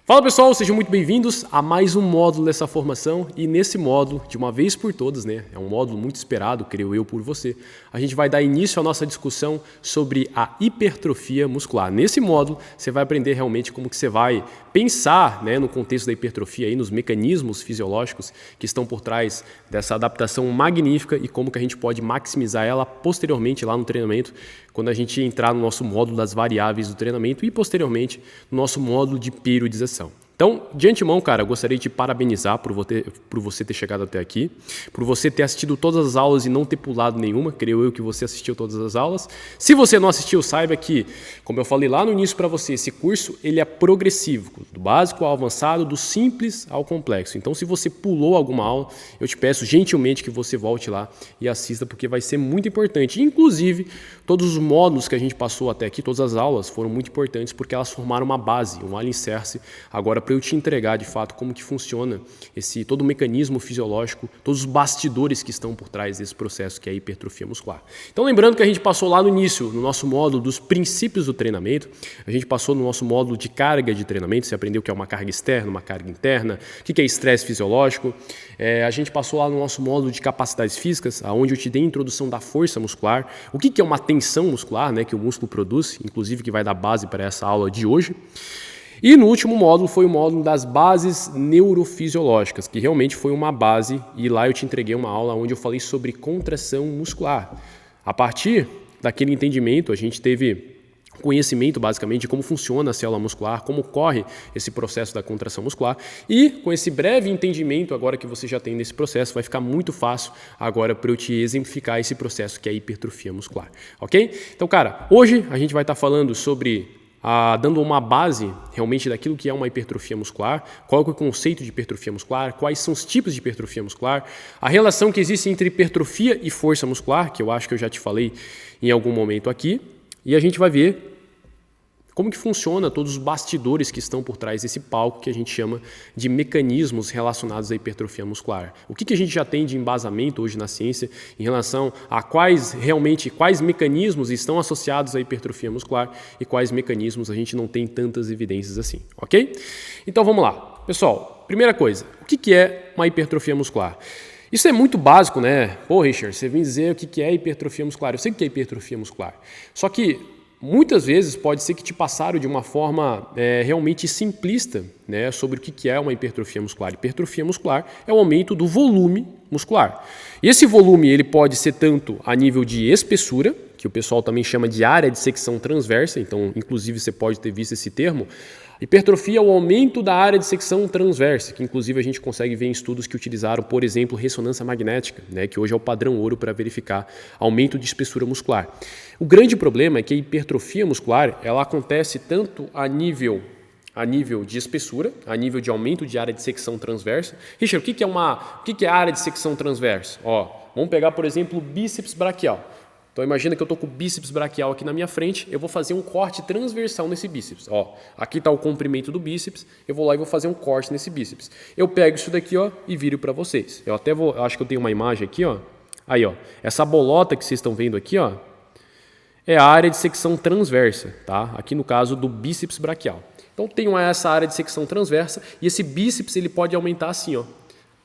Fala pessoal, sejam muito bem-vindos a mais um módulo dessa formação e nesse módulo, de uma vez por todas, é um módulo muito esperado, creio eu, por você, a gente vai dar início à nossa discussão sobre a hipertrofia muscular. Nesse módulo, você vai aprender realmente como que você vai pensar no contexto da hipertrofia, aí, nos mecanismos fisiológicos que estão por trás dessa adaptação magnífica e como que a gente pode maximizar ela posteriormente lá no treinamento, quando a gente entrar no nosso módulo das variáveis do treinamento e posteriormente no nosso módulo de periodização. Então, de antemão, cara, eu gostaria de te parabenizar por você ter chegado até aqui, por você ter assistido todas as aulas e não ter pulado nenhuma, creio eu que você assistiu todas as aulas. Se você não assistiu, saiba que, como eu falei lá no início para você, esse curso ele é progressivo, do básico ao avançado, do simples ao complexo. Então, se você pulou alguma aula, eu te peço gentilmente que você volte lá e assista, porque vai ser muito importante. Inclusive, todos os módulos que a gente passou até aqui, todas as aulas foram muito importantes porque elas formaram uma base, um alicerce, agora para eu te entregar de fato como que funciona todo o mecanismo fisiológico, todos os bastidores que estão por trás desse processo que é a hipertrofia muscular. Então lembrando que a gente passou lá no início, no nosso módulo dos princípios do treinamento, a gente passou no nosso módulo de carga de treinamento, você aprendeu o que é uma carga externa, uma carga interna, o que é estresse fisiológico, a gente passou lá no nosso módulo de capacidades físicas, onde eu te dei a introdução da força muscular, o que é uma tensão muscular, que o músculo produz, inclusive que vai dar base para essa aula de hoje. E no último módulo foi o módulo das bases neurofisiológicas, que realmente foi uma base, e lá eu te entreguei uma aula onde eu falei sobre contração muscular. A partir daquele entendimento, a gente teve conhecimento basicamente de como funciona a célula muscular, como ocorre esse processo da contração muscular, e com esse breve entendimento agora que você já tem nesse processo, vai ficar muito fácil agora para eu te exemplificar esse processo que é a hipertrofia muscular, ok? Então, cara, hoje a gente vai estar falando sobre dando uma base realmente daquilo que é uma hipertrofia muscular, qual é o conceito de hipertrofia muscular, quais são os tipos de hipertrofia muscular, a relação que existe entre hipertrofia e força muscular, que eu acho que eu já te falei em algum momento aqui, e a gente vai ver como que funciona todos os bastidores que estão por trás desse palco que a gente chama de mecanismos relacionados à hipertrofia muscular. O que a gente já tem de embasamento hoje na ciência em relação a quais mecanismos estão associados à hipertrofia muscular e quais mecanismos a gente não tem tantas evidências assim, ok? Então vamos lá. Pessoal, primeira coisa, o que é uma hipertrofia muscular? Isso é muito básico, né? Pô, Richard, você vem dizer o que é hipertrofia muscular. Eu sei o que é hipertrofia muscular. Só que muitas vezes pode ser que te passaram de uma forma realmente simplista sobre o que é uma hipertrofia muscular. Hipertrofia muscular é o aumento do volume muscular. E esse volume ele pode ser tanto a nível de espessura, que o pessoal também chama de área de secção transversa, então inclusive você pode ter visto esse termo. Hipertrofia é o aumento da área de secção transversa, que inclusive a gente consegue ver em estudos que utilizaram, por exemplo, ressonância magnética, que hoje é o padrão ouro para verificar aumento de espessura muscular. O grande problema é que a hipertrofia muscular ela acontece tanto a nível de espessura, a nível de aumento de área de secção transversa. Richard, o que é a área de secção transversa? Vamos pegar, por exemplo, o bíceps braquial. Então imagina que eu estou com o bíceps braquial aqui na minha frente, eu vou fazer um corte transversal nesse bíceps. Aqui está o comprimento do bíceps, eu vou lá e vou fazer um corte nesse bíceps. Eu pego isso daqui e viro para vocês. Eu acho que eu tenho uma imagem aqui, Aí, essa bolota que vocês estão vendo aqui, é a área de secção transversa, tá? Aqui no caso do bíceps braquial. Então tenho essa área de secção transversa e esse bíceps ele pode aumentar assim,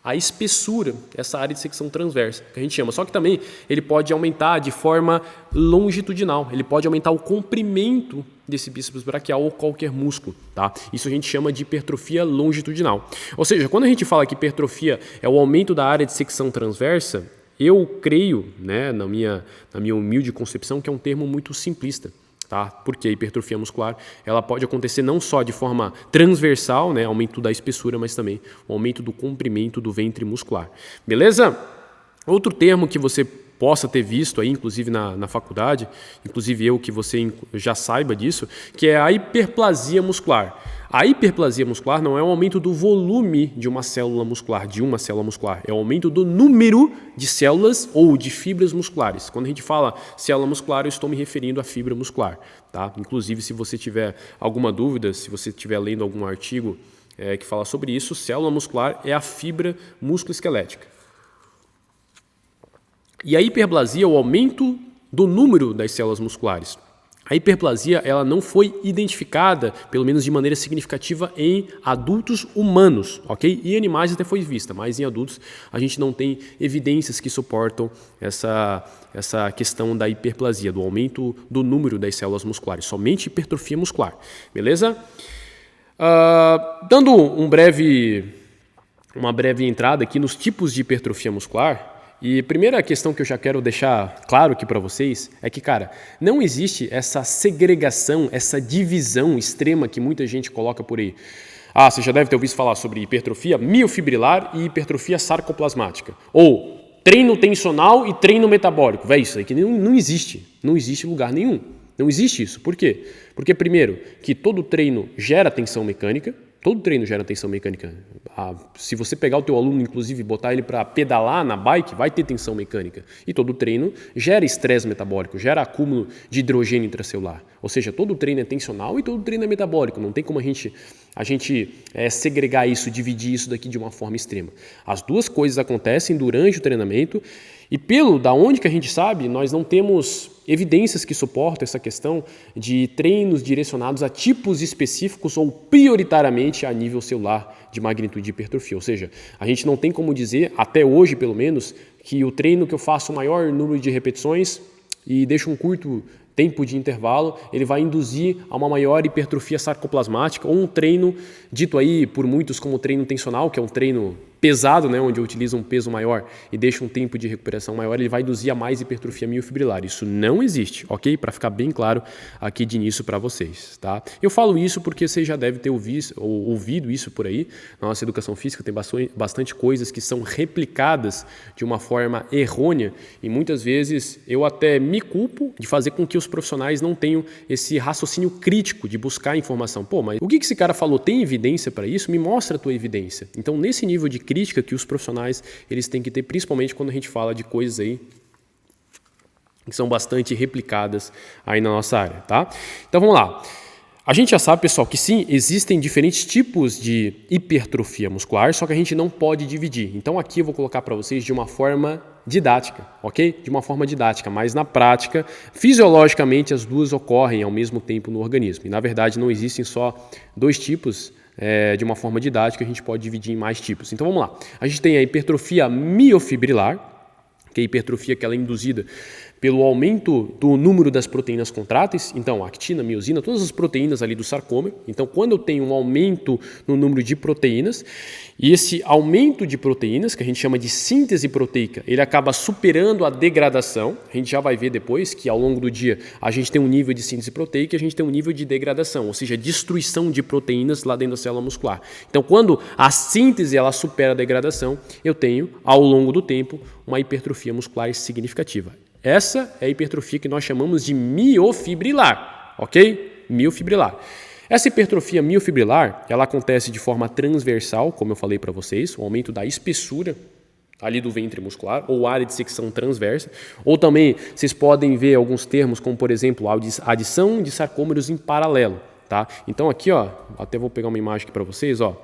a espessura, essa área de secção transversa, que a gente chama. Só que também ele pode aumentar de forma longitudinal, ele pode aumentar o comprimento desse bíceps braquial ou qualquer músculo, tá? Isso a gente chama de hipertrofia longitudinal. Ou seja, quando a gente fala que hipertrofia é o aumento da área de secção transversa, eu creio, na minha humilde concepção, que é um termo muito simplista. Tá? Porque a hipertrofia muscular ela pode acontecer não só de forma transversal, aumento da espessura, mas também o aumento do comprimento do ventre muscular. Beleza? Outro termo que você possa ter visto aí, inclusive na faculdade, inclusive eu que você já saiba disso, que é a hiperplasia muscular. A hiperplasia muscular não é o aumento do volume de uma célula muscular, é o aumento do número de células ou de fibras musculares. Quando a gente fala célula muscular, eu estou me referindo à fibra muscular. Tá? Inclusive, se você tiver alguma dúvida, se você estiver lendo algum artigo que fala sobre isso, célula muscular é a fibra musculoesquelética. E a hiperplasia é o aumento do número das células musculares. A hiperplasia ela não foi identificada, pelo menos de maneira significativa, em adultos humanos, ok? E animais até foi vista, mas em adultos a gente não tem evidências que suportam essa questão da hiperplasia, do aumento do número das células musculares, somente hipertrofia muscular, beleza? Dando uma breve entrada aqui nos tipos de hipertrofia muscular. E a primeira questão que eu já quero deixar claro aqui para vocês é que, cara, não existe essa segregação, essa divisão extrema que muita gente coloca por aí. Você já deve ter ouvido falar sobre hipertrofia miofibrilar e hipertrofia sarcoplasmática. Ou treino tensional e treino metabólico. Véi, isso aí que não existe. Não existe em lugar nenhum. Não existe isso. Por quê? Porque, primeiro, que todo treino gera tensão mecânica. Todo treino gera tensão mecânica. Se você pegar o teu aluno, inclusive, e botar ele para pedalar na bike, vai ter tensão mecânica. E todo treino gera estresse metabólico, gera acúmulo de hidrogênio intracelular. Ou seja, todo treino é tensional e todo treino é metabólico. Não tem como a gente segregar isso, dividir isso daqui de uma forma extrema. As duas coisas acontecem durante o treinamento e da onde que a gente sabe, nós não temos evidências que suportam essa questão de treinos direcionados a tipos específicos ou prioritariamente a nível celular de magnitude de hipertrofia. Ou seja, a gente não tem como dizer, até hoje pelo menos, que o treino que eu faço o maior número de repetições e deixo um curto tempo de intervalo, ele vai induzir a uma maior hipertrofia sarcoplasmática ou um treino dito aí por muitos como treino tensional, que é um treino pesado, né, onde eu utilizo um peso maior e deixo um tempo de recuperação maior, ele vai induzir a mais hipertrofia miofibrilar. Isso não existe, ok? Para ficar bem claro aqui de início para vocês, tá? Eu falo isso porque você já deve ter ouvido isso por aí. Na nossa educação física tem bastante coisas que são replicadas de uma forma errônea e muitas vezes eu até me culpo de fazer com que os profissionais não tenham esse raciocínio crítico de buscar informação. Pô, mas o que esse cara falou? Tem evidência para isso? Me mostra a tua evidência. Então, nesse nível de crítica que os profissionais eles têm que ter, principalmente quando a gente fala de coisas aí que são bastante replicadas aí na nossa área, tá? Então vamos lá. A gente já sabe, pessoal, que sim, existem diferentes tipos de hipertrofia muscular, só que a gente não pode dividir. Então aqui eu vou colocar para vocês de uma forma didática, ok? De uma forma didática, mas na prática, fisiologicamente as duas ocorrem ao mesmo tempo no organismo. E na verdade não existem só dois tipos. De uma forma didática, a gente pode dividir em mais tipos. Então vamos lá. A gente tem a hipertrofia miofibrilar, que é a hipertrofia que ela é induzida pelo aumento do número das proteínas contráteis, então actina, miosina, todas as proteínas ali do sarcômero. Então quando eu tenho um aumento no número de proteínas, e esse aumento de proteínas, que a gente chama de síntese proteica, ele acaba superando a degradação. A gente já vai ver depois que ao longo do dia a gente tem um nível de síntese proteica e a gente tem um nível de degradação, ou seja, destruição de proteínas lá dentro da célula muscular. Então quando a síntese ela supera a degradação, eu tenho ao longo do tempo uma hipertrofia muscular significativa. Essa é a hipertrofia que nós chamamos de miofibrilar, ok? Miofibrilar. Essa hipertrofia miofibrilar, ela acontece de forma transversal, como eu falei para vocês, o aumento da espessura ali do ventre muscular, ou área de secção transversa, ou também vocês podem ver alguns termos, como por exemplo, a adição de sarcômeros em paralelo, tá? Então aqui, ó, até vou pegar uma imagem aqui para vocês, ó.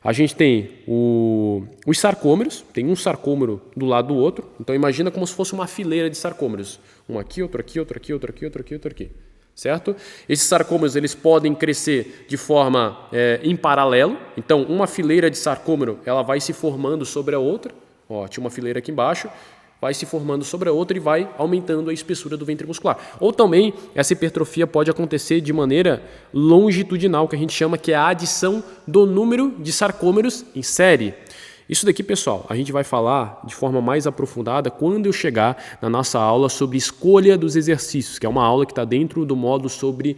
A gente tem os sarcômeros, tem um sarcômero do lado do outro. Então imagina como se fosse uma fileira de sarcômeros. Um aqui, outro aqui, outro aqui, outro aqui, outro aqui, outro aqui. Certo? Esses sarcômeros eles podem crescer de forma em paralelo. Então uma fileira de sarcômero ela vai se formando sobre a outra. Ó, tinha uma fileira aqui embaixo. Vai se formando sobre a outra e vai aumentando a espessura do ventre muscular. Ou também, essa hipertrofia pode acontecer de maneira longitudinal, que a gente chama que é a adição do número de sarcômeros em série. Isso daqui, pessoal, a gente vai falar de forma mais aprofundada quando eu chegar na nossa aula sobre escolha dos exercícios, que é uma aula que está dentro do módulo sobre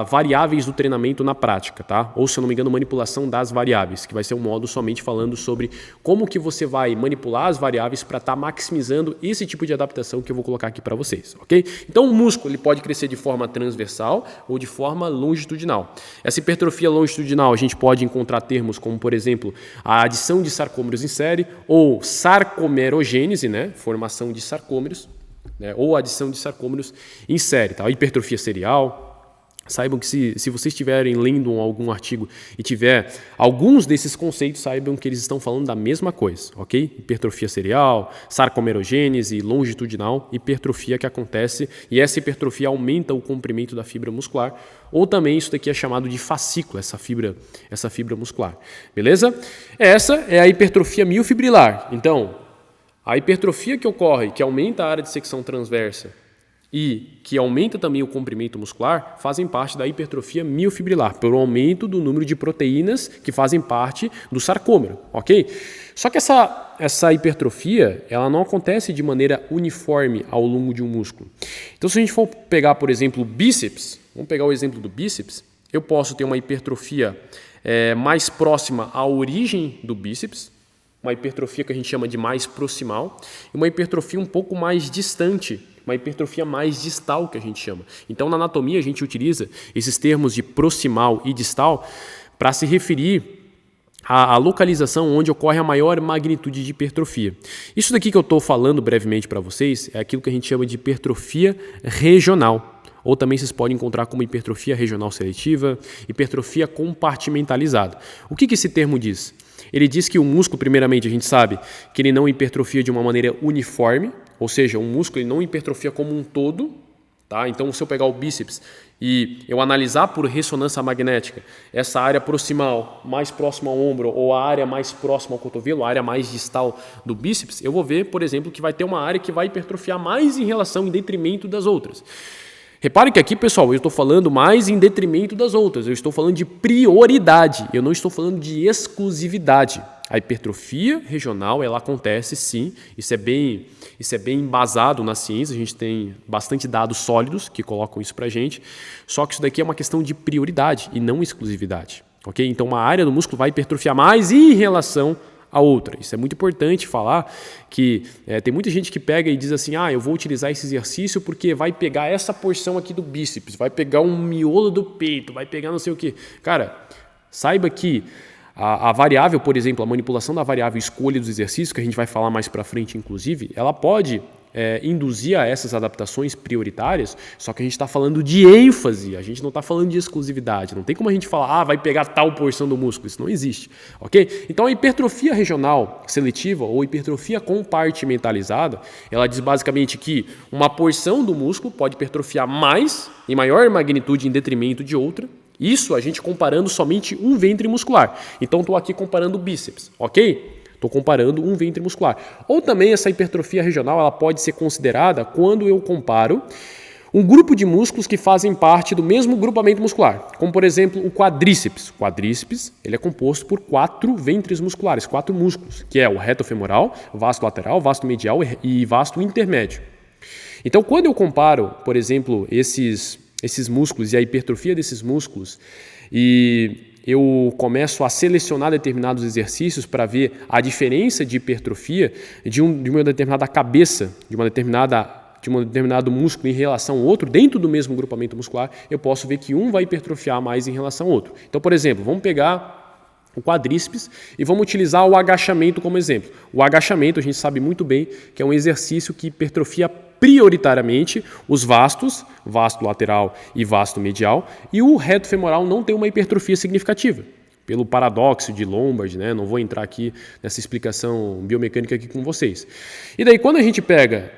variáveis do treinamento na prática, tá? Ou, se eu não me engano, manipulação das variáveis, que vai ser um módulo somente falando sobre como que você vai manipular as variáveis para estar maximizando esse tipo de adaptação que eu vou colocar aqui para vocês, ok? Então, o músculo ele pode crescer de forma transversal ou de forma longitudinal. Essa hipertrofia longitudinal a gente pode encontrar termos como, por exemplo, a adição de sarcômeros em série ou sarcomerogênese, né? Formação de sarcômeros, né? Ou adição de sarcômeros em série, tá? Hipertrofia serial, Saibam que se vocês estiverem lendo algum artigo e tiver alguns desses conceitos, saibam que eles estão falando da mesma coisa, ok? Hipertrofia serial, sarcomerogênese, longitudinal, hipertrofia que acontece, e essa hipertrofia aumenta o comprimento da fibra muscular, ou também isso daqui é chamado de fascículo, essa fibra muscular, beleza? Essa é a hipertrofia miofibrilar. Então, a hipertrofia que ocorre, que aumenta a área de secção transversa, e que aumenta também o comprimento muscular, fazem parte da hipertrofia miofibrilar, pelo aumento do número de proteínas que fazem parte do sarcômero, ok? Só que essa hipertrofia, ela não acontece de maneira uniforme ao longo de um músculo. Então, se a gente for pegar, por exemplo, o bíceps, vamos pegar o exemplo do bíceps, eu posso ter uma hipertrofia mais próxima à origem do bíceps, uma hipertrofia que a gente chama de mais proximal, e uma hipertrofia um pouco mais distante, uma hipertrofia mais distal, que a gente chama. Então, na anatomia, a gente utiliza esses termos de proximal e distal para se referir à localização onde ocorre a maior magnitude de hipertrofia. Isso daqui que eu estou falando brevemente para vocês é aquilo que a gente chama de hipertrofia regional, ou também vocês podem encontrar como hipertrofia regional seletiva, hipertrofia compartimentalizada. O que esse termo diz? Ele diz que o músculo, primeiramente, a gente sabe que ele não hipertrofia de uma maneira uniforme, ou seja, o músculo ele não hipertrofia como um todo, tá? Então, se eu pegar o bíceps e eu analisar por ressonância magnética essa área proximal mais próxima ao ombro ou a área mais próxima ao cotovelo, a área mais distal do bíceps, eu vou ver, por exemplo, que vai ter uma área que vai hipertrofiar mais em relação, em detrimento das outras. Reparem que aqui, pessoal, eu estou falando mais em detrimento das outras, eu estou falando de prioridade, eu não estou falando de exclusividade. A hipertrofia regional, ela acontece sim, isso é bem embasado na ciência, a gente tem bastante dados sólidos que colocam isso pra gente, só que isso daqui é uma questão de prioridade e não exclusividade, ok? Então uma área do músculo vai hipertrofiar mais em relação a outra. Isso é muito importante falar que tem muita gente que pega e diz assim, eu vou utilizar esse exercício porque vai pegar essa porção aqui do bíceps, vai pegar um miolo do peito, vai pegar não sei o que. Cara, saiba que a variável, por exemplo, a manipulação da variável escolha dos exercícios, que a gente vai falar mais para frente, inclusive, ela pode induzir a essas adaptações prioritárias, só que a gente está falando de ênfase, a gente não está falando de exclusividade. Não tem como a gente falar, vai pegar tal porção do músculo, isso não existe, ok? Então a hipertrofia regional seletiva ou hipertrofia compartimentalizada, ela diz basicamente que uma porção do músculo pode hipertrofiar mais, em maior magnitude em detrimento de outra. Isso a gente comparando somente um ventre muscular. Então estou aqui comparando o bíceps, ok? Estou comparando um ventre muscular. Ou também essa hipertrofia regional ela pode ser considerada quando eu comparo um grupo de músculos que fazem parte do mesmo grupamento muscular, como por exemplo o quadríceps. O quadríceps ele é composto por 4 ventres musculares, 4 músculos, que é o reto femoral, vasto lateral, vasto medial e vasto intermédio. Então quando eu comparo, por exemplo, esses músculos e a hipertrofia desses músculos e eu começo a selecionar determinados exercícios para ver a diferença de hipertrofia de uma determinada cabeça, de um determinado músculo em relação ao outro, dentro do mesmo grupamento muscular, eu posso ver que um vai hipertrofiar mais em relação ao outro. Então, por exemplo, vamos pegar o quadríceps e vamos utilizar o agachamento como exemplo. O agachamento, a gente sabe muito bem que é um exercício que hipertrofia prioritariamente os vastos, vasto lateral e vasto medial, e o reto femoral não tem uma hipertrofia significativa, pelo paradoxo de Lombard, né? Não vou entrar aqui nessa explicação biomecânica aqui com vocês. E daí quando a gente pega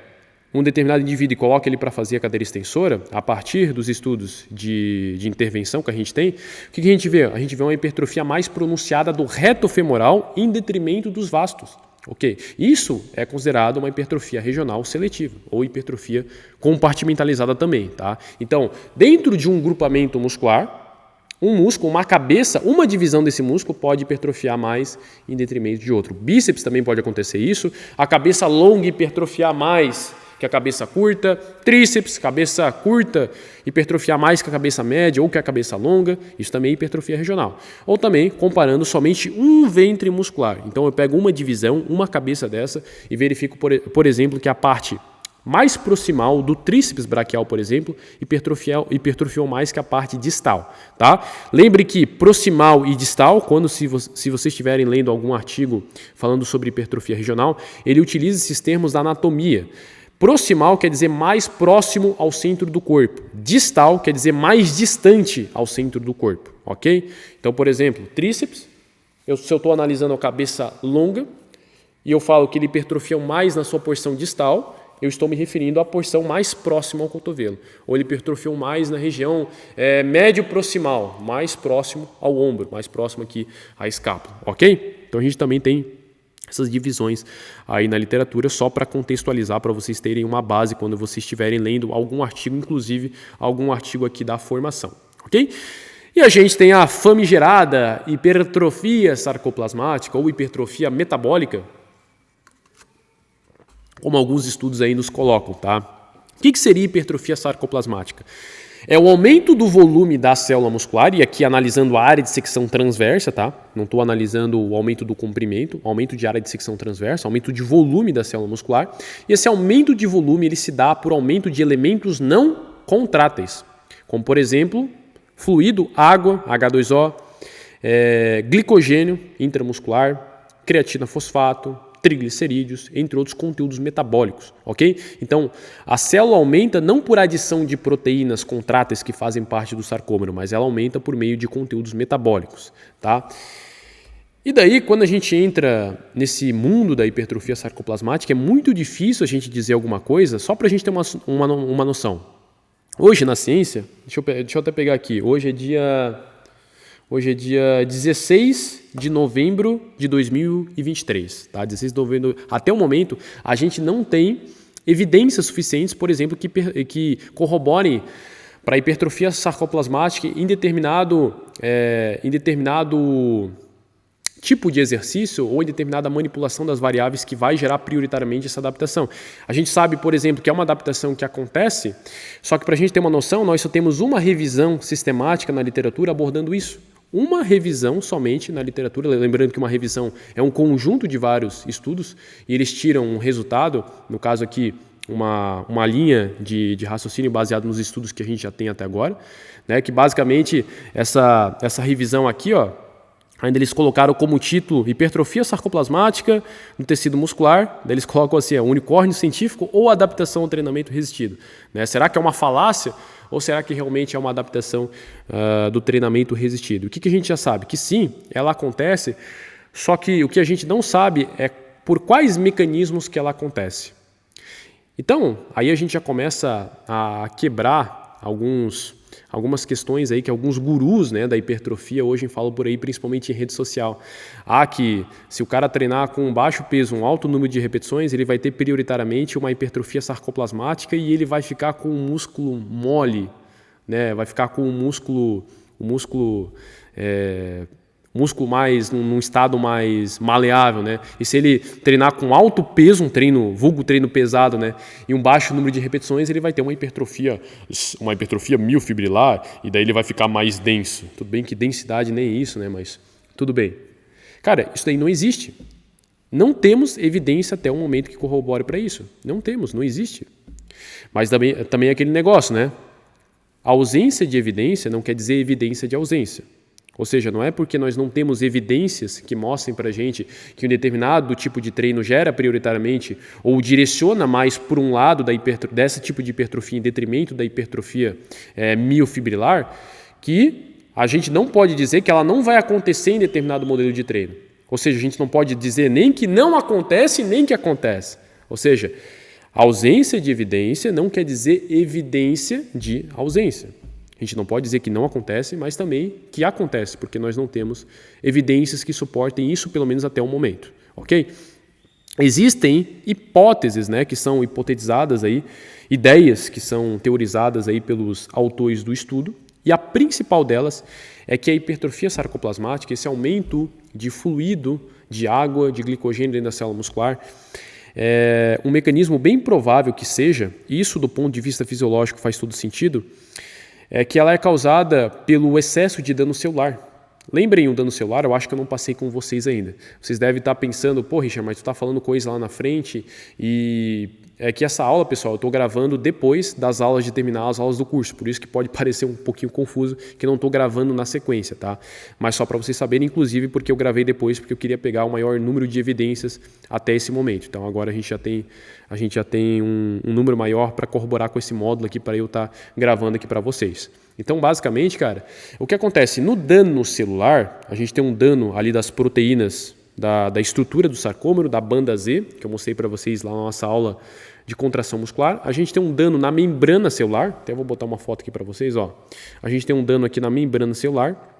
um determinado indivíduo e coloca ele para fazer a cadeira extensora, a partir dos estudos de intervenção que a gente tem, o que a gente vê? A gente vê uma hipertrofia mais pronunciada do reto femoral em detrimento dos vastos. Ok, isso é considerado uma hipertrofia regional seletiva ou hipertrofia compartimentalizada também, tá? Então, dentro de um grupamento muscular, um músculo, uma cabeça, uma divisão desse músculo pode hipertrofiar mais em detrimento de outro. Bíceps também pode acontecer isso, a cabeça longa hipertrofiar mais que a cabeça curta, tríceps, cabeça curta, hipertrofiar mais que a cabeça média ou que a cabeça longa, isso também é hipertrofia regional. Ou também comparando somente um ventre muscular. Então eu pego uma divisão, uma cabeça dessa e verifico, por exemplo, que a parte mais proximal do tríceps braquial, por exemplo, hipertrofiou mais que a parte distal, tá? Lembre que proximal e distal, se vocês estiverem lendo algum artigo falando sobre hipertrofia regional, ele utiliza esses termos da anatomia. Proximal quer dizer mais próximo ao centro do corpo. Distal quer dizer mais distante ao centro do corpo, ok? Então, por exemplo, tríceps, se eu estou analisando a cabeça longa e eu falo que ele hipertrofia mais na sua porção distal, eu estou me referindo à porção mais próxima ao cotovelo. Ou ele hipertrofiou mais na região médio proximal, mais próximo ao ombro, mais próximo aqui à escápula, ok? Então a gente também tem essas divisões aí na literatura, só para contextualizar, para vocês terem uma base quando vocês estiverem lendo algum artigo, inclusive algum artigo aqui da formação, ok? E a gente tem a famigerada hipertrofia sarcoplasmática ou hipertrofia metabólica, como alguns estudos aí nos colocam, tá? O que seria hipertrofia sarcoplasmática? É o aumento do volume da célula muscular, e aqui analisando a área de secção transversa, tá? Não estou analisando o aumento do comprimento, aumento de área de secção transversa, aumento de volume da célula muscular. E esse aumento de volume ele se dá por aumento de elementos não contráteis, como por exemplo, fluido, água, H2O, glicogênio intramuscular, creatina fosfato, triglicerídeos, entre outros conteúdos metabólicos, ok? Então, a célula aumenta não por adição de proteínas contráteis que fazem parte do sarcômero, mas ela aumenta por meio de conteúdos metabólicos, tá? E daí, quando a gente entra nesse mundo da hipertrofia sarcoplasmática, é muito difícil a gente dizer alguma coisa, só para a gente ter uma noção. Hoje, na ciência, deixa eu até pegar aqui, hoje é dia 16 de novembro de 2023, tá? 16 de novembro. Até o momento, a gente não tem evidências suficientes, por exemplo, que corroborem para a hipertrofia sarcoplasmática em determinado tipo de exercício ou em determinada manipulação das variáveis que vai gerar prioritariamente essa adaptação. A gente sabe, por exemplo, que é uma adaptação que acontece, só que para a gente ter uma noção, nós só temos uma revisão sistemática na literatura abordando isso. Uma revisão somente na literatura, lembrando que uma revisão é um conjunto de vários estudos e eles tiram um resultado, no caso aqui, uma linha de raciocínio baseado nos estudos que a gente já tem até agora, né, que basicamente essa revisão aqui, ó, ainda eles colocaram como título hipertrofia sarcoplasmática no tecido muscular, daí eles colocam assim, unicórnio científico ou adaptação ao treinamento resistido. Né? Será que é uma falácia ou será que realmente é uma adaptação do treinamento resistido? O que a gente já sabe? Que sim, ela acontece, só que o que a gente não sabe é por quais mecanismos que ela acontece. Então, aí a gente já começa a quebrar algumas questões aí que alguns gurus, né, da hipertrofia hoje falam por aí, principalmente em rede social. Que se o cara treinar com baixo peso, um alto número de repetições, ele vai ter prioritariamente uma hipertrofia sarcoplasmática e ele vai ficar com o músculo mole, né, vai ficar com o músculo mais num estado mais maleável, né? E se ele treinar com alto peso, um treino, vulgo treino pesado, né, e um baixo número de repetições, ele vai ter uma hipertrofia miofibrilar, e daí ele vai ficar mais denso. Tudo bem que densidade nem é isso, né, mas tudo bem. Cara, isso daí não existe. Não temos evidência até o momento que corrobore para isso. Não temos, não existe. Mas também é aquele negócio, né? A ausência de evidência não quer dizer evidência de ausência. Ou seja, não é porque nós não temos evidências que mostrem para a gente que um determinado tipo de treino gera prioritariamente ou direciona mais por um lado desse tipo de hipertrofia em detrimento da hipertrofia miofibrilar, que a gente não pode dizer que ela não vai acontecer em determinado modelo de treino. Ou seja, a gente não pode dizer nem que não acontece, nem que acontece. Ou seja, ausência de evidência não quer dizer evidência de ausência. A gente não pode dizer que não acontece, mas também que acontece, porque nós não temos evidências que suportem isso, pelo menos até o momento, ok? Existem hipóteses, né, que são hipotetizadas aí, ideias que são teorizadas aí pelos autores do estudo, e a principal delas é que a hipertrofia sarcoplasmática, esse aumento de fluido, de água, de glicogênio dentro da célula muscular, é um mecanismo bem provável que seja, e isso do ponto de vista fisiológico faz todo sentido, é que ela é causada pelo excesso de dano celular. Lembrem o dano celular, eu acho que eu não passei com vocês ainda. Vocês devem estar pensando, pô, Richard, mas tu está falando coisa lá na frente e é que essa aula, pessoal, eu estou gravando depois das aulas de terminar as aulas do curso, por isso que pode parecer um pouquinho confuso que não estou gravando na sequência, tá? Mas só para vocês saberem, inclusive, porque eu gravei depois, porque eu queria pegar o maior número de evidências até esse momento. Então agora a gente já tem um número maior para corroborar com esse módulo aqui para eu estar gravando aqui para vocês. Então, basicamente, cara, o que acontece? No dano celular, a gente tem um dano ali das proteínas da estrutura do sarcômero, da banda Z, que eu mostrei para vocês lá na nossa aula de contração muscular. A gente tem um dano na membrana celular, até vou botar uma foto aqui para vocês, ó. A gente tem um dano aqui na membrana celular.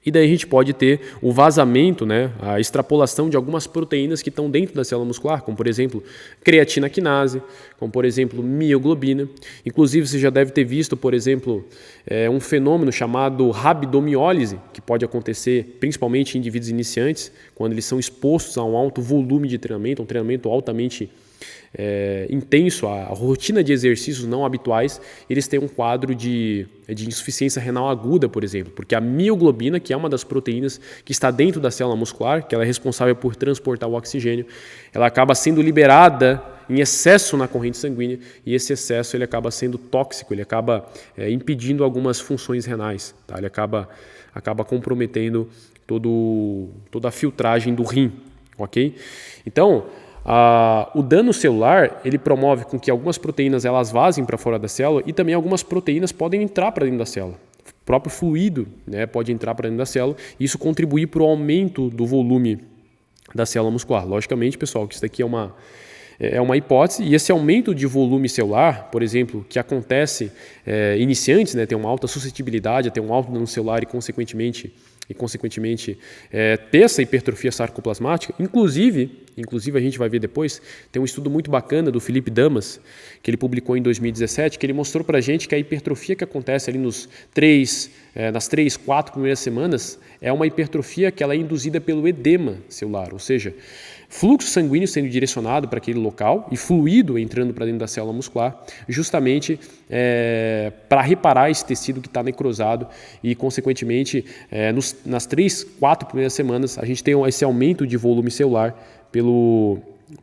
E daí a gente pode ter o vazamento, né, a extrapolação de algumas proteínas que estão dentro da célula muscular, como por exemplo creatina quinase, como por exemplo mioglobina. Inclusive você já deve ter visto, por exemplo, um fenômeno chamado rabdomiólise, que pode acontecer principalmente em indivíduos iniciantes, quando eles são expostos a um alto volume de treinamento, um treinamento altamente intenso, a rotina de exercícios não habituais, eles têm um quadro de insuficiência renal aguda, por exemplo, porque a mioglobina, que é uma das proteínas que está dentro da célula muscular, que ela é responsável por transportar o oxigênio, ela acaba sendo liberada em excesso na corrente sanguínea e esse excesso ele acaba sendo tóxico, ele acaba impedindo algumas funções renais, tá? Ele acaba comprometendo toda a filtragem do rim, ok? Então, o dano celular ele promove com que algumas proteínas elas vazem para fora da célula e também algumas proteínas podem entrar para dentro da célula. O próprio fluido, né, pode entrar para dentro da célula e isso contribui para o aumento do volume da célula muscular. Logicamente, pessoal, que isso daqui é uma hipótese e esse aumento de volume celular, por exemplo, que acontece iniciantes, né, tem uma alta suscetibilidade a ter um alto dano celular e consequentemente ter essa hipertrofia sarcoplasmática. Inclusive a gente vai ver depois, tem um estudo muito bacana do Felipe Damas, que ele publicou em 2017, que ele mostrou para a gente que a hipertrofia que acontece ali nas 3, 4 primeiras semanas é uma hipertrofia que ela é induzida pelo edema celular, ou seja, fluxo sanguíneo sendo direcionado para aquele local e fluido entrando para dentro da célula muscular, justamente para reparar esse tecido que está necrosado e, consequentemente, nas 3, 4 primeiras semanas, a gente tem esse aumento de volume celular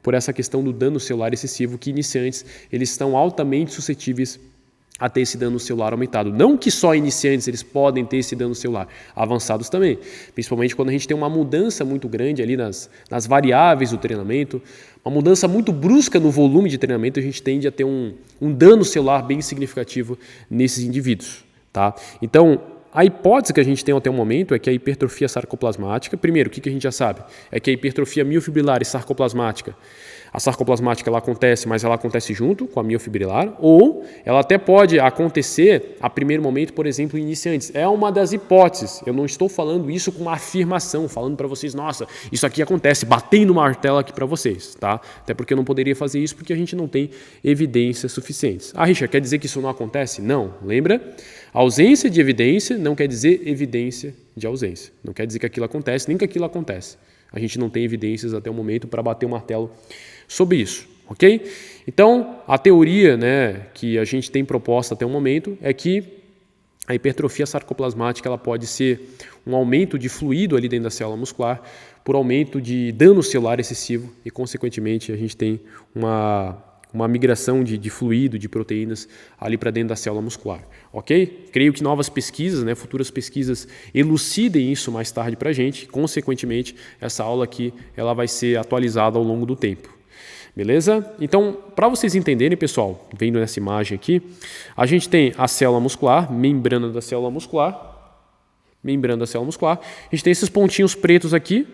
por essa questão do dano celular excessivo que iniciantes eles estão altamente suscetíveis a ter esse dano celular aumentado. Não que só iniciantes eles podem ter esse dano celular, avançados também. Principalmente quando a gente tem uma mudança muito grande ali nas variáveis do treinamento, uma mudança muito brusca no volume de treinamento, a gente tende a ter um dano celular bem significativo nesses indivíduos. Tá? Então, a hipótese que a gente tem até o momento é que a hipertrofia sarcoplasmática, primeiro, o que a gente já sabe? É que a hipertrofia miofibrilar e sarcoplasmática, a sarcoplasmática ela acontece, mas ela acontece junto com a miofibrilar, ou ela até pode acontecer a primeiro momento, por exemplo, em iniciantes. É uma das hipóteses. Eu não estou falando isso com uma afirmação, falando para vocês, nossa, isso aqui acontece, batendo o martelo aqui para vocês, tá? Até porque eu não poderia fazer isso porque a gente não tem evidências suficientes. Ah, Richard, quer dizer que isso não acontece? Não. Lembra? Ausência de evidência não quer dizer evidência de ausência. Não quer dizer que aquilo acontece, nem que aquilo acontece. A gente não tem evidências até o momento para bater o martelo sobre isso, ok? Então, a teoria, né, que a gente tem proposta até o momento é que a hipertrofia sarcoplasmática ela pode ser um aumento de fluido ali dentro da célula muscular por aumento de dano celular excessivo e, consequentemente, a gente tem uma migração de fluido, de proteínas ali para dentro da célula muscular, ok? Creio que novas pesquisas, né, futuras pesquisas elucidem isso mais tarde para a gente, consequentemente, essa aula aqui ela vai ser atualizada ao longo do tempo. Beleza? Então, para vocês entenderem, pessoal, vendo nessa imagem aqui, a gente tem a célula muscular, membrana da célula muscular, a gente tem esses pontinhos pretos aqui,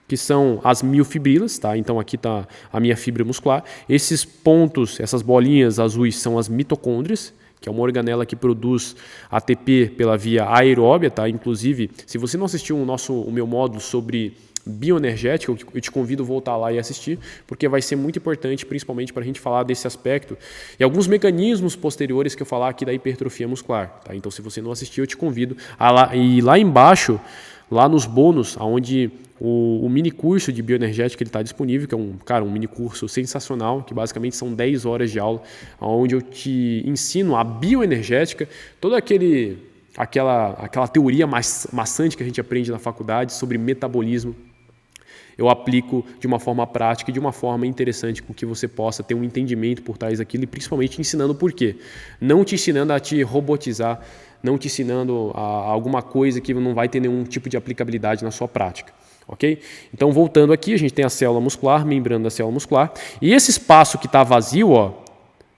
que são as miofibrilas, tá? Então aqui está a minha fibra muscular. Esses pontos, essas bolinhas azuis são as mitocôndrias, que é uma organela que produz ATP pela via aeróbia, tá? Inclusive, se você não assistiu o meu módulo sobre bioenergética, eu te convido a voltar lá e assistir, porque vai ser muito importante, principalmente para a gente falar desse aspecto e alguns mecanismos posteriores que eu falar aqui da hipertrofia muscular. Tá? Então, se você não assistiu, eu te convido a ir lá embaixo, lá nos bônus, onde o mini curso de bioenergética está disponível, que é um mini curso sensacional, que basicamente são 10 horas de aula, onde eu te ensino a bioenergética, todo aquele aquela teoria maçante que a gente aprende na faculdade sobre metabolismo, eu aplico de uma forma prática e de uma forma interessante com que você possa ter um entendimento por trás daquilo e principalmente ensinando por quê. Não te ensinando a te robotizar, não te ensinando a alguma coisa que não vai ter nenhum tipo de aplicabilidade na sua prática. Ok? Então, voltando aqui, a gente tem a célula muscular, membrana da célula muscular, e esse espaço que está vazio, ó,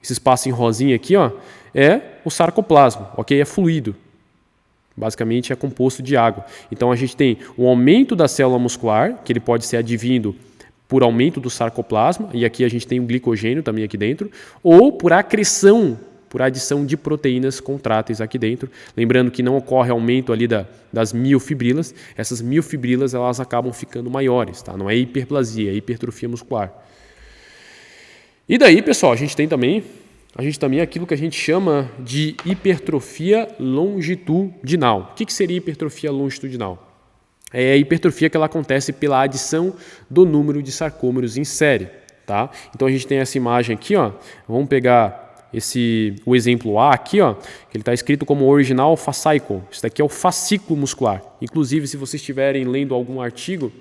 esse espaço em rosinha aqui, ó, é o sarcoplasma, ok? É fluido. Basicamente é composto de água. Então a gente tem o aumento da célula muscular, que ele pode ser advindo por aumento do sarcoplasma, e aqui a gente tem o glicogênio também aqui dentro, ou por acreção, por adição de proteínas contráteis aqui dentro. Lembrando que não ocorre aumento ali das miofibrilas, essas miofibrilas elas acabam ficando maiores, tá? Não é hiperplasia, é hipertrofia muscular. E daí, pessoal, a gente tem também aquilo que a gente chama de hipertrofia longitudinal. O que seria hipertrofia longitudinal? É a hipertrofia que ela acontece pela adição do número de sarcômeros em série. Tá? Então a gente tem essa imagem aqui, ó. Vamos pegar o exemplo A aqui, ó, que ele está escrito como original fascicle. Isso daqui é o fascículo muscular. Inclusive, se vocês estiverem lendo algum artigo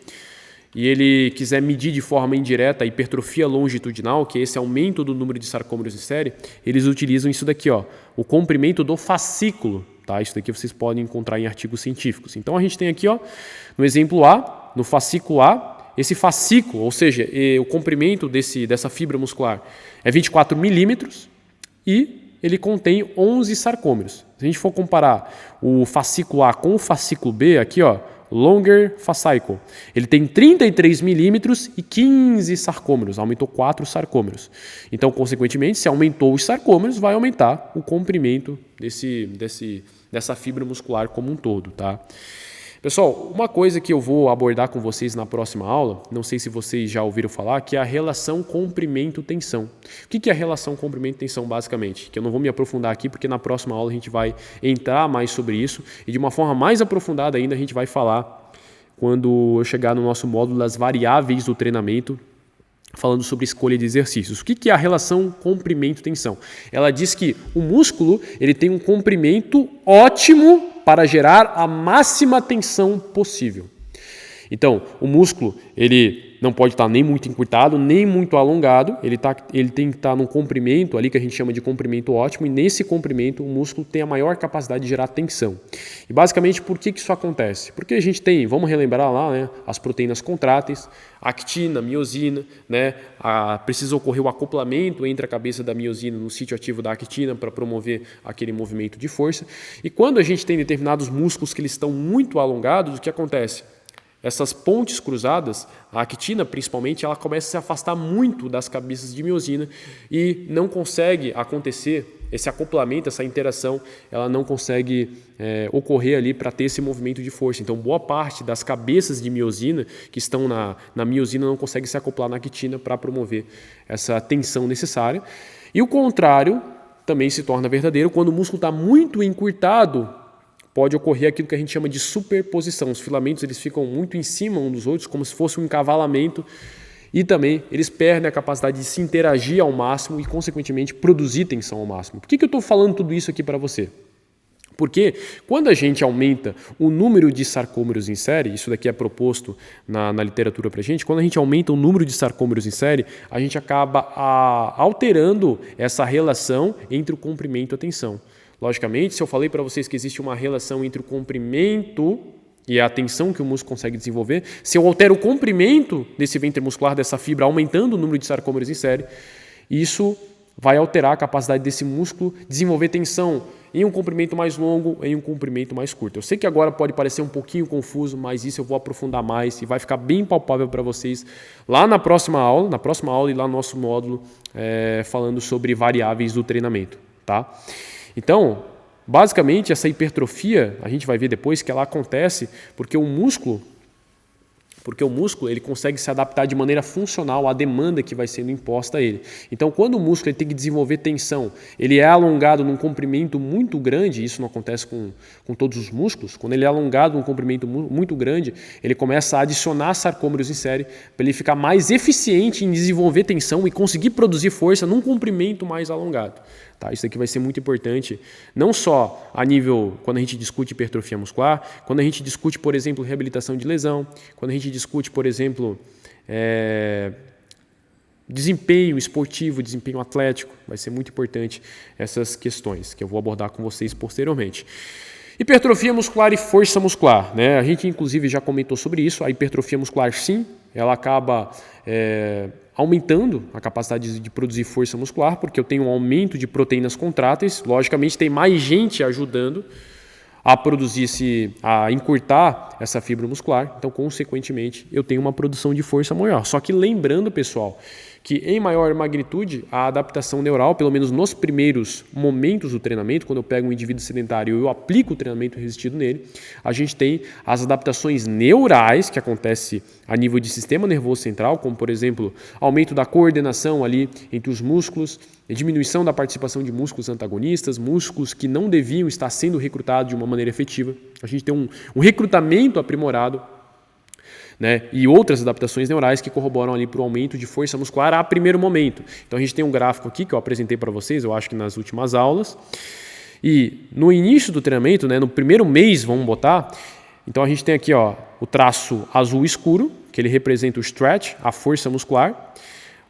e ele quiser medir de forma indireta a hipertrofia longitudinal, que é esse aumento do número de sarcômeros em série, eles utilizam isso daqui, ó, o comprimento do fascículo. Tá? Isso daqui vocês podem encontrar em artigos científicos. Então a gente tem aqui, ó, no exemplo A, no fascículo A, esse fascículo, ou seja, o comprimento dessa fibra muscular é 24 milímetros e ele contém 11 sarcômeros. Se a gente for comparar o fascículo A com o fascículo B, aqui, ó, longer fascicle. Ele tem 33 milímetros e 15 sarcômeros, aumentou 4 sarcômeros. Então, consequentemente, se aumentou os sarcômeros, vai aumentar o comprimento dessa fibra muscular como um todo. Tá? Pessoal, uma coisa que eu vou abordar com vocês na próxima aula, não sei se vocês já ouviram falar, que é a relação comprimento-tensão. O que é a relação comprimento-tensão, basicamente? Que eu não vou me aprofundar aqui, porque na próxima aula a gente vai entrar mais sobre isso e de uma forma mais aprofundada ainda a gente vai falar quando eu chegar no nosso módulo das variáveis do treinamento, falando sobre escolha de exercícios. O que é a relação comprimento-tensão? Ela diz que o músculo ele tem um comprimento ótimo para gerar a máxima tensão possível. Então, o músculo ele não pode estar nem muito encurtado, nem muito alongado, ele tem que estar num comprimento ali que a gente chama de comprimento ótimo, e nesse comprimento o músculo tem a maior capacidade de gerar tensão. E basicamente por que isso acontece? Porque a gente tem, vamos relembrar lá, né, as proteínas contráteis, actina, miosina, né, precisa ocorrer o acoplamento entre a cabeça da miosina no sítio ativo da actina para promover aquele movimento de força. E quando a gente tem determinados músculos que eles estão muito alongados, o que acontece? Essas pontes cruzadas, a actina principalmente, ela começa a se afastar muito das cabeças de miosina e não consegue acontecer esse acoplamento, essa interação, ela não consegue ocorrer ali para ter esse movimento de força. Então, boa parte das cabeças de miosina que estão na miosina não consegue se acoplar na actina para promover essa tensão necessária. E o contrário também se torna verdadeiro quando o músculo está muito encurtado. Pode ocorrer aquilo que a gente chama de superposição. Os filamentos eles ficam muito em cima uns dos outros, como se fosse um encavalamento, e também eles perdem a capacidade de se interagir ao máximo e, consequentemente, produzir tensão ao máximo. Por que eu estou falando tudo isso aqui para você? Porque quando a gente aumenta o número de sarcômeros em série, isso daqui é proposto na literatura para a gente, quando a gente aumenta o número de sarcômeros em série, a gente acaba alterando essa relação entre o comprimento e a tensão. Logicamente, se eu falei para vocês que existe uma relação entre o comprimento e a tensão que o músculo consegue desenvolver, se eu altero o comprimento desse ventre muscular, dessa fibra, aumentando o número de sarcômeros em série, isso vai alterar a capacidade desse músculo desenvolver tensão em um comprimento mais longo, em um comprimento mais curto. Eu sei que agora pode parecer um pouquinho confuso, mas isso eu vou aprofundar mais e vai ficar bem palpável para vocês lá na próxima aula e lá no nosso módulo falando sobre variáveis do treinamento. Tá? Então, basicamente, essa hipertrofia, a gente vai ver depois que ela acontece porque o músculo ele consegue se adaptar de maneira funcional à demanda que vai sendo imposta a ele. Então, quando o músculo ele tem que desenvolver tensão, ele é alongado num comprimento muito grande, isso não acontece com todos os músculos, quando ele é alongado num comprimento muito grande, ele começa a adicionar sarcômeros em série para ele ficar mais eficiente em desenvolver tensão e conseguir produzir força num comprimento mais alongado. Tá? Isso aqui vai ser muito importante, não só a nível, quando a gente discute hipertrofia muscular, quando a gente discute, por exemplo, reabilitação de lesão, quando a gente discute, por exemplo, desempenho esportivo, desempenho atlético, vai ser muito importante essas questões que eu vou abordar com vocês posteriormente. Hipertrofia muscular e força muscular, né? A gente inclusive já comentou sobre isso. A hipertrofia muscular, sim, ela acaba aumentando a capacidade de produzir força muscular, porque eu tenho um aumento de proteínas contráteis. Logicamente, tem mais gente ajudando a produzir a encurtar essa fibra muscular. Então, consequentemente, eu tenho uma produção de força maior. Só que lembrando, pessoal, que em maior magnitude a adaptação neural, pelo menos nos primeiros momentos do treinamento, quando eu pego um indivíduo sedentário e eu aplico o treinamento resistido nele, a gente tem as adaptações neurais que acontecem a nível de sistema nervoso central, como por exemplo, aumento da coordenação ali entre os músculos, diminuição da participação de músculos antagonistas, músculos que não deviam estar sendo recrutados de uma maneira efetiva. A gente tem um recrutamento aprimorado, né, e outras adaptações neurais que corroboram ali para o aumento de força muscular a primeiro momento. Então a gente tem um gráfico aqui que eu apresentei para vocês, eu acho que nas últimas aulas. E no início do treinamento, né, no primeiro mês, vamos botar, então a gente tem aqui o traço azul escuro, que ele representa o stretch, a força muscular.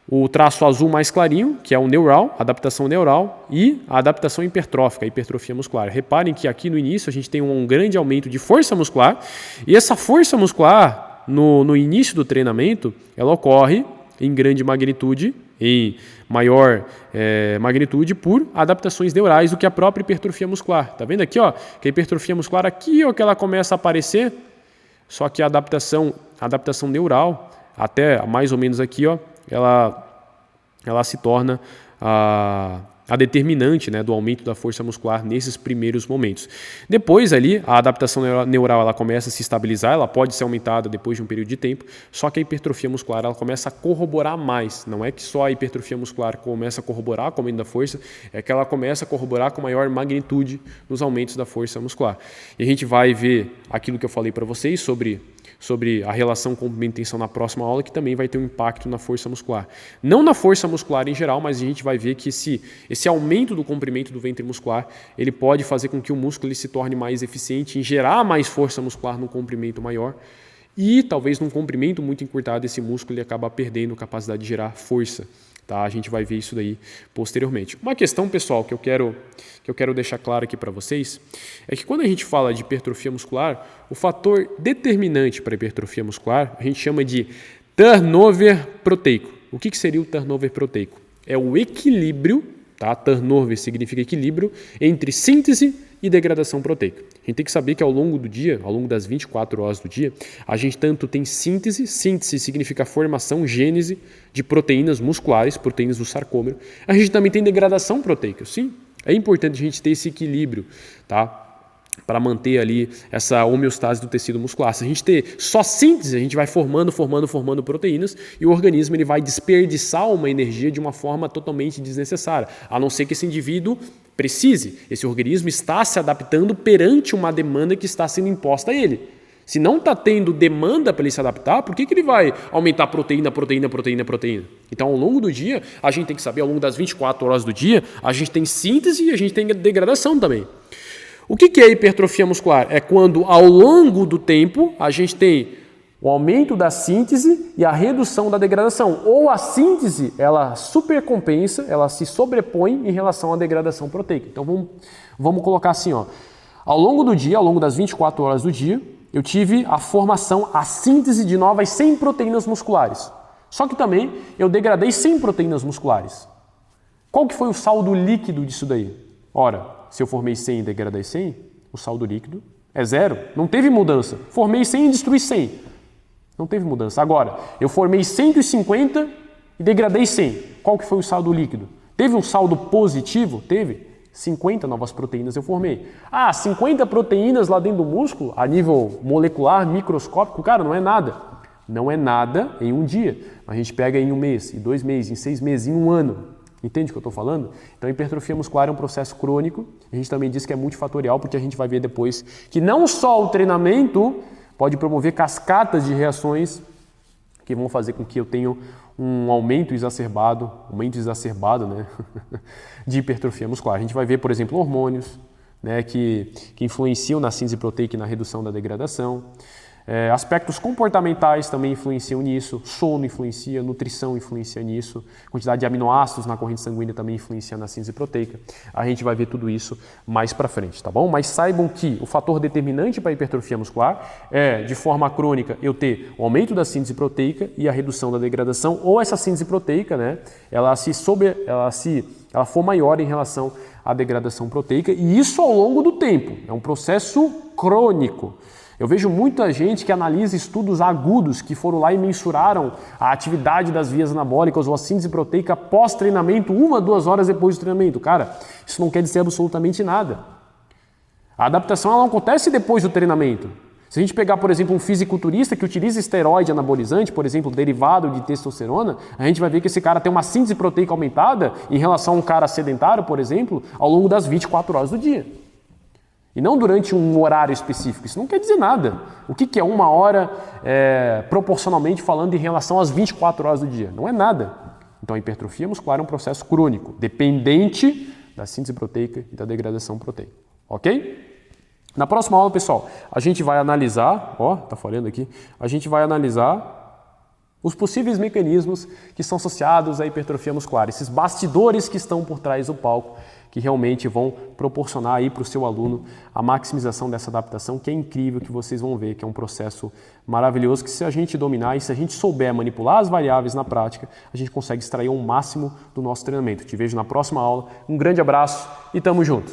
O traço azul mais clarinho, que é o neural, adaptação neural, e a adaptação hipertrófica, a hipertrofia muscular. Reparem que aqui no início a gente tem um grande aumento de força muscular, e essa força muscular, no início do treinamento, ela ocorre em grande magnitude, em maior magnitude, por adaptações neurais do que a própria hipertrofia muscular. Tá vendo aqui, que a hipertrofia muscular aqui, que ela começa a aparecer, só que a adaptação neural, até mais ou menos aqui, ela se torna a determinante, né, do aumento da força muscular nesses primeiros momentos. Depois ali, a adaptação neural ela começa a se estabilizar, ela pode ser aumentada depois de um período de tempo, só que a hipertrofia muscular ela começa a corroborar mais. Não é que só a hipertrofia muscular começa a corroborar com o aumento da força, é que ela começa a corroborar com maior magnitude nos aumentos da força muscular. E a gente vai ver aquilo que eu falei para vocês sobre a relação comprimento-tensão na próxima aula, que também vai ter um impacto na força muscular. Não na força muscular em geral, mas a gente vai ver que esse aumento do comprimento do ventre muscular, ele pode fazer com que o músculo ele se torne mais eficiente em gerar mais força muscular no comprimento maior e talvez num comprimento muito encurtado esse músculo ele acaba perdendo capacidade de gerar força. Tá? A gente vai ver isso daí posteriormente. Uma questão, pessoal, que eu quero deixar claro aqui para vocês é que quando a gente fala de hipertrofia muscular, o fator determinante para a hipertrofia muscular a gente chama de turnover proteico. O que seria o turnover proteico? É o equilíbrio, tá? Turnover significa equilíbrio entre síntese e degradação proteica. A gente tem que saber que ao longo do dia, ao longo das 24 horas do dia, a gente tanto tem síntese significa formação, gênese de proteínas musculares, proteínas do sarcômero. A gente também tem degradação proteica, sim. É importante a gente ter esse equilíbrio, tá? Para manter ali essa homeostase do tecido muscular. Se a gente ter só síntese, a gente vai formando proteínas e o organismo ele vai desperdiçar uma energia de uma forma totalmente desnecessária, a não ser que esse indivíduo precise. Esse organismo está se adaptando perante uma demanda que está sendo imposta a ele. Se não está tendo demanda para ele se adaptar, por que ele vai aumentar proteína? Então, ao longo do dia, a gente tem que saber, ao longo das 24 horas do dia, a gente tem síntese e a gente tem degradação também. O que é hipertrofia muscular? É quando, ao longo do tempo, a gente tem o aumento da síntese e a redução da degradação. Ou a síntese, ela supercompensa, ela se sobrepõe em relação à degradação proteica. Então, vamos colocar assim, ao longo do dia, ao longo das 24 horas do dia, eu tive a formação, a síntese de novas 100 proteínas musculares. Só que também eu degradei 100 proteínas musculares. Qual que foi o saldo líquido disso daí? Ora, se eu formei 100 e degradei 100, o saldo líquido é 0. Não teve mudança. Formei 100 e destruí 100. Não teve mudança. Agora, eu formei 150 e degradei 100. Qual que foi o saldo líquido? Teve um saldo positivo? Teve. 50 novas proteínas eu formei. 50 proteínas lá dentro do músculo, a nível molecular, microscópico, cara, não é nada. Não é nada em um dia. A gente pega em um mês, em 2 meses, em 6 meses, em um ano. Entende o que eu estou falando? Então, a hipertrofia muscular é um processo crônico. A gente também diz que é multifatorial, porque a gente vai ver depois que não só o treinamento pode promover cascatas de reações que vão fazer com que eu tenha um aumento exacerbado, né, de hipertrofia muscular. A gente vai ver, por exemplo, hormônios, né, que influenciam na síntese proteica e na redução da degradação. Aspectos comportamentais também influenciam nisso, sono influencia, nutrição influencia nisso, quantidade de aminoácidos na corrente sanguínea também influencia na síntese proteica. A gente vai ver tudo isso mais para frente, tá bom? Mas saibam que o fator determinante para a hipertrofia muscular é, de forma crônica, eu ter o aumento da síntese proteica e a redução da degradação, ou essa síntese proteica, né, ela for maior em relação à degradação proteica, e isso ao longo do tempo, é um processo crônico. Eu vejo muita gente que analisa estudos agudos que foram lá e mensuraram a atividade das vias anabólicas ou a síntese proteica pós-treinamento, 1 a 2 horas depois do treinamento. Cara, isso não quer dizer absolutamente nada. A adaptação ela não acontece depois do treinamento. Se a gente pegar, por exemplo, um fisiculturista que utiliza esteroide anabolizante, por exemplo, derivado de testosterona, a gente vai ver que esse cara tem uma síntese proteica aumentada em relação a um cara sedentário, por exemplo, ao longo das 24 horas do dia. E não durante um horário específico. Isso não quer dizer nada. O que é 1 hora proporcionalmente falando em relação às 24 horas do dia? Não é nada. Então a hipertrofia muscular é um processo crônico, dependente da síntese proteica e da degradação proteica. Ok? Na próxima aula, pessoal, a gente vai analisar, tá falhando aqui, a gente vai analisar os possíveis mecanismos que são associados à hipertrofia muscular, esses bastidores que estão por trás do palco, que realmente vão proporcionar aí para o seu aluno a maximização dessa adaptação, que é incrível, que vocês vão ver, que é um processo maravilhoso, que se a gente dominar e se a gente souber manipular as variáveis na prática, a gente consegue extrair o máximo do nosso treinamento. Te vejo na próxima aula, um grande abraço e tamo junto!